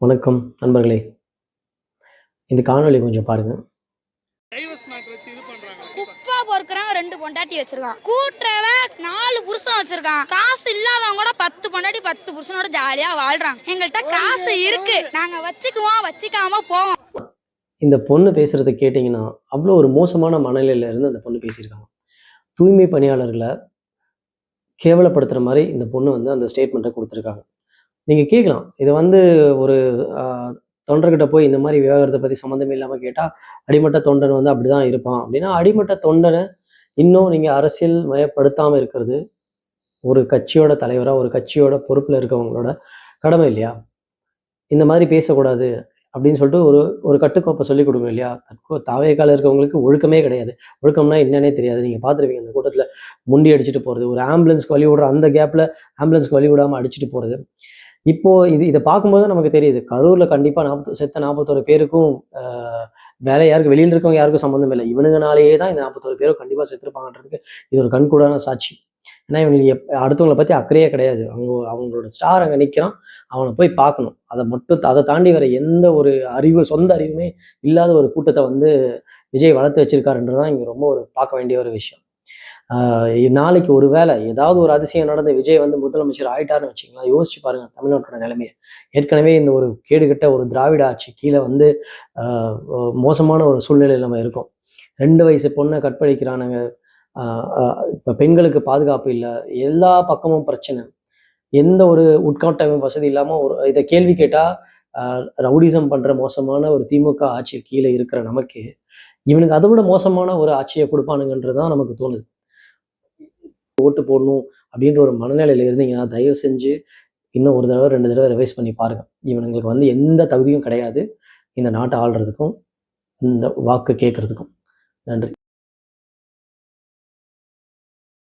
வணக்கம் நண்பர்களே. இந்த காணொளி கொஞ்சம் பாருங்க. குப்பா பொறுக்கிறவன் 2 பொண்டாட்டி வச்சிருக்கான், கூட்டுறவன் 4 புருஷன் வச்சிருக்கான், காசு இல்லாதவங்க கூட 10 பொண்டாட்டி 10 புருஷனோட ஜாலியா வாழ்றாங்க. எங்கள்கிட்ட காசு இருக்கு, நாங்க வச்சுக்குவோம், வச்சுக்காம போவோம். இந்த பொண்ணு பேசுறதை கேட்டிங்கன்னா அவ்வளோ ஒரு மோசமான மனநிலையில இருந்து அந்த பொண்ணு பேசியிருக்காங்க. தூய்மை பணியாளர்களை கேவலப்படுத்துகிற மாதிரி இந்த பொண்ணு வந்து அந்த ஸ்டேட்மெண்ட்டை கொடுத்துருக்காங்க. நீங்கள் கேட்கலாம், இதை வந்து ஒரு தொண்டர்கிட்ட போய் இந்த மாதிரி விவகாரத்தை பற்றி சம்மந்தமே இல்லாமல் கேட்டால் அடிமட்ட தொண்டன் வந்து அப்படி தான் இருப்பான் அப்படின்னா, அடிமட்ட தொண்டனை இன்னும் நீங்கள் அரசியல் மயப்படுத்தாமல் இருக்கிறது ஒரு கட்சியோட தலைவராக, ஒரு கட்சியோட பொறுப்பில் இருக்கவங்களோட கடமை இல்லையா? இந்த மாதிரி பேசக்கூடாது அப்படின்னு சொல்லிட்டு ஒரு ஒரு கட்டுக்கோப்பை சொல்லிக் கொடுங்க இல்லையா? தாவேக்கால இருக்கவங்களுக்கு ஒழுக்கமே கிடையாது. ஒழுக்கம்னா என்னன்னே தெரியாது. நீங்கள் பார்த்துருப்பீங்க அந்த கூட்டத்தில் முண்டி அடிச்சுட்டு போகிறது, ஒரு ஆம்புலன்ஸ்க்கு வழி விடுற அந்த கேப்பில் ஆம்புலன்ஸ்க்கு வழி விடாமல் அடிச்சுட்டு போகிறது. இப்போது இதை பார்க்கும்போது நமக்கு தெரியுது, கரூரில் கண்டிப்பாக செத்த 41 பேருக்கும் வேலை யாருக்கு வெளியில் இருக்கவங்க யாருக்கும் சம்மந்தம் இல்லை. இவனுங்கனாலேயே தான் இந்த 41 பேரும் கண்டிப்பாக செத்துருப்பாங்கன்றதுக்கு இது ஒரு கண்கூடான சாட்சி. ஏன்னா இவனுக்கு அடுத்தவங்களை பற்றி அக்கறையே கிடையாது. அவங்களோட ஸ்டார் அங்கே நிற்கிறான், அவனை போய் பார்க்கணும். அதை தாண்டி வேற எந்த ஒரு சொந்த அறிவுமே இல்லாத ஒரு கூட்டத்தை வந்து விஜய் வளர்த்து வச்சிருக்காருன்றதான் இங்கே ரொம்ப ஒரு பார்க்க வேண்டிய ஒரு விஷயம். நாளைக்கு ஒரு வேளை ஏதாவது ஒரு அதிசயம் நடந்து விஜய் வந்து முதலமைச்சர் ஆயிட்டாருன்னு வச்சுக்கலாம், யோசிச்சு பாருங்க தமிழ்நாட்டோட நிலைமையை. ஏற்கனவே இந்த ஒரு கேடுகட்ட ஒரு திராவிட ஆட்சி கீழே வந்து மோசமான ஒரு சூழ்நிலையில் நம்ம இருக்கோம். 2 வயசு பொண்ணை கற்பழிக்கிறானுங்க. இப்போ பெண்களுக்கு பாதுகாப்பு இல்லை, எல்லா பக்கமும் பிரச்சனை, எந்த ஒரு உட்கட்டமைப்பு வசதி இல்லாமல் இதை கேள்வி கேட்டால் ரவுடிசம் பண்ணுற மோசமான ஒரு திமுக ஆட்சி கீழே இருக்கிற நமக்கு இவனுக்கு அதை விட மோசமான ஒரு ஆட்சியை கொடுப்பானுங்கன்றது தான் நமக்கு தோணுது. ஓட்டு போடணும் அப்படின்ற ஒரு மனநிலையில் இருந்தீங்கன்னா தயவு செஞ்சு இன்னும் ஒரு தடவை 2 தடவை ரிவைஸ் பண்ணி பாருங்கள். இவனுங்களுக்கு வந்து எந்த தகுதியும் கிடையாது இந்த நாட்டை ஆள்றதுக்கும் இந்த வாக்கு கேட்கறதுக்கும். நன்றி.